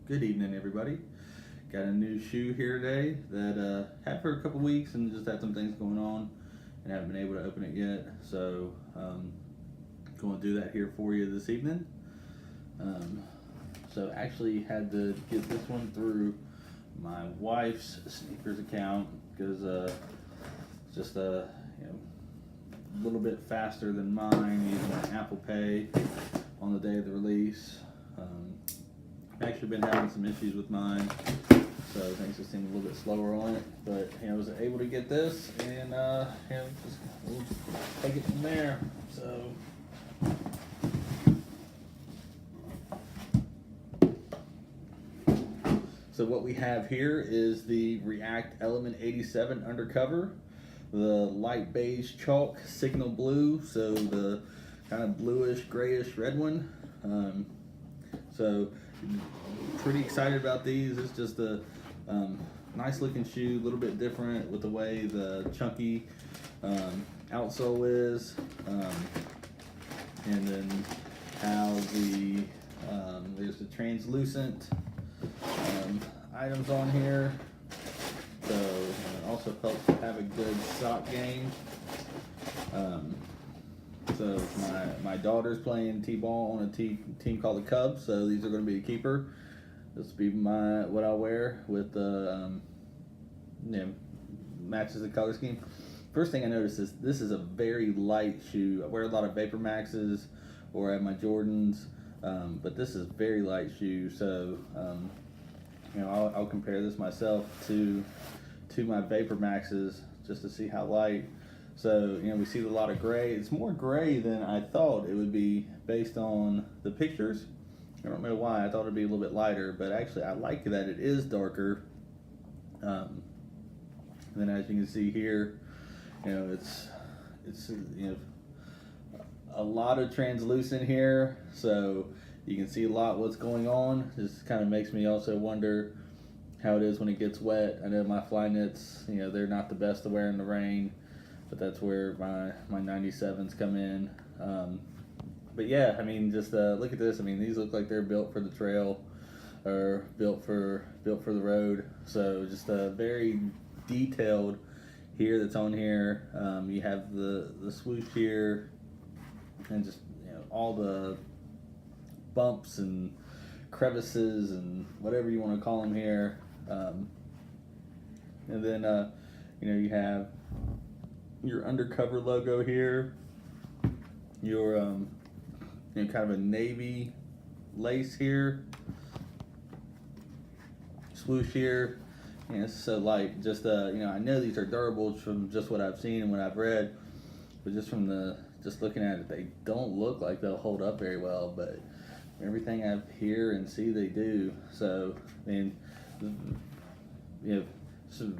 Good evening, everybody. Got a new shoe here today that had for a couple weeks and just had some things going on and haven't been able to open it yet. So, going to do that here for you this evening. Um, so, actually had to get this one through my wife's sneakers account because it's just a little bit faster than mine using my Apple Pay on the day of the release. I've actually been having some issues with mine, so things just seem a little bit slower on it. But I was able to get this, and just we'll take it from there. So what we have here is the React Element 87 Undercover, the light beige chalk signal blue, so the kind of bluish grayish red one. So pretty excited about these. It's just a nice looking shoe, a little bit different with the way the chunky outsole is, and then how there's the translucent items on here. So it also helps have a good sock game. So my daughter's playing t-ball on a team called the Cubs, so these are going to be a keeper. This will be what I'll wear with the matches the color scheme. First thing I noticed is this is a very light shoe. I wear a lot of Vapor Maxes or I have my Jordans, but this is a very light shoe. So I'll compare this myself to my Vapor Maxes just to see how light. So, we see a lot of gray. It's more gray than I thought it would be based on the pictures. I don't know why. I thought it'd be a little bit lighter, but actually I like that it is darker. And then as you can see here, it's a lot of translucent here, so you can see a lot what's going on. This kind of makes me also wonder how it is when it gets wet. I know my fly knits, they're not the best to wear in the rain, but that's where my 97s come in. But yeah, just look at this. These look like they're built for the trail or built for the road. So just very detailed here that's on here. You have the swoosh here and just all the bumps and crevices and whatever you want to call them here. And then you have your Undercover logo here, your kind of a navy lace here, swoosh here. It's so light. Just I know these are durable from just what I've seen and what I've read, but just looking at it, they don't look like they'll hold up very well. But everything I hear and see, they do. So it's a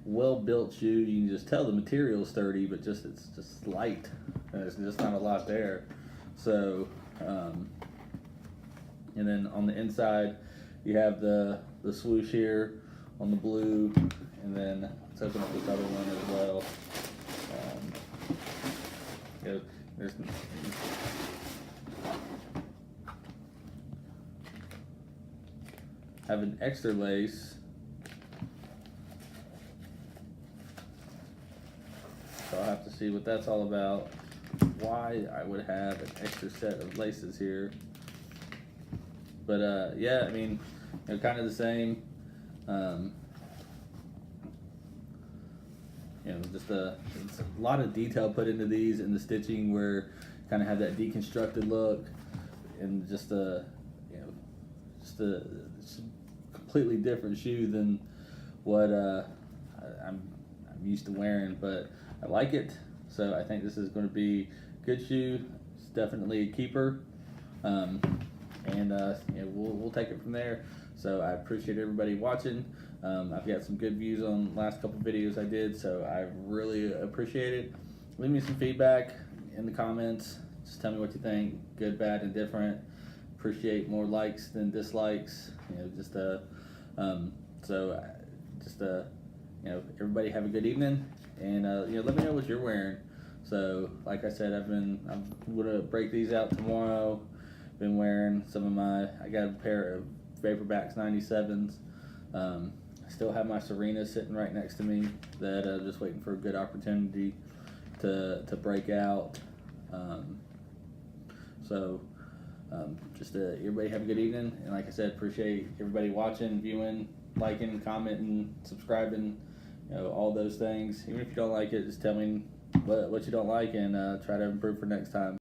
well-built shoe. You can just tell the material's sturdy, but it's just light. There's just not a lot there. So, and then on the inside, you have the swoosh here on the blue, and then let's open up this other one as well. There's have an extra lace. So I'll have to see what that's all about. Why I would have an extra set of laces here. But yeah, kind of the same. Just it's a lot of detail put into these in the stitching, where kind of have that deconstructed look, and just a completely different shoe than what I'm used to wearing. But I like it, so I think this is going to be a good shoe. It's definitely a keeper, and we'll take it from there. So I appreciate everybody watching. I've got some good views on the last couple videos I did, so I really appreciate it. Leave me some feedback in the comments. Just tell me what you think, good, bad, and different. Appreciate more likes than dislikes. Everybody have a good evening, and let me know what you're wearing. So like I said, I'm gonna break these out tomorrow, been wearing some of my. I got a pair of Vaporbacks 97s. I still have my Serena sitting right next to me. That just waiting for a good opportunity to break out. Just everybody have a good evening, and like I said, appreciate everybody watching, viewing, liking, commenting, subscribing, all those things. Even if you don't like it, just tell me what you don't like, and try to improve for next time.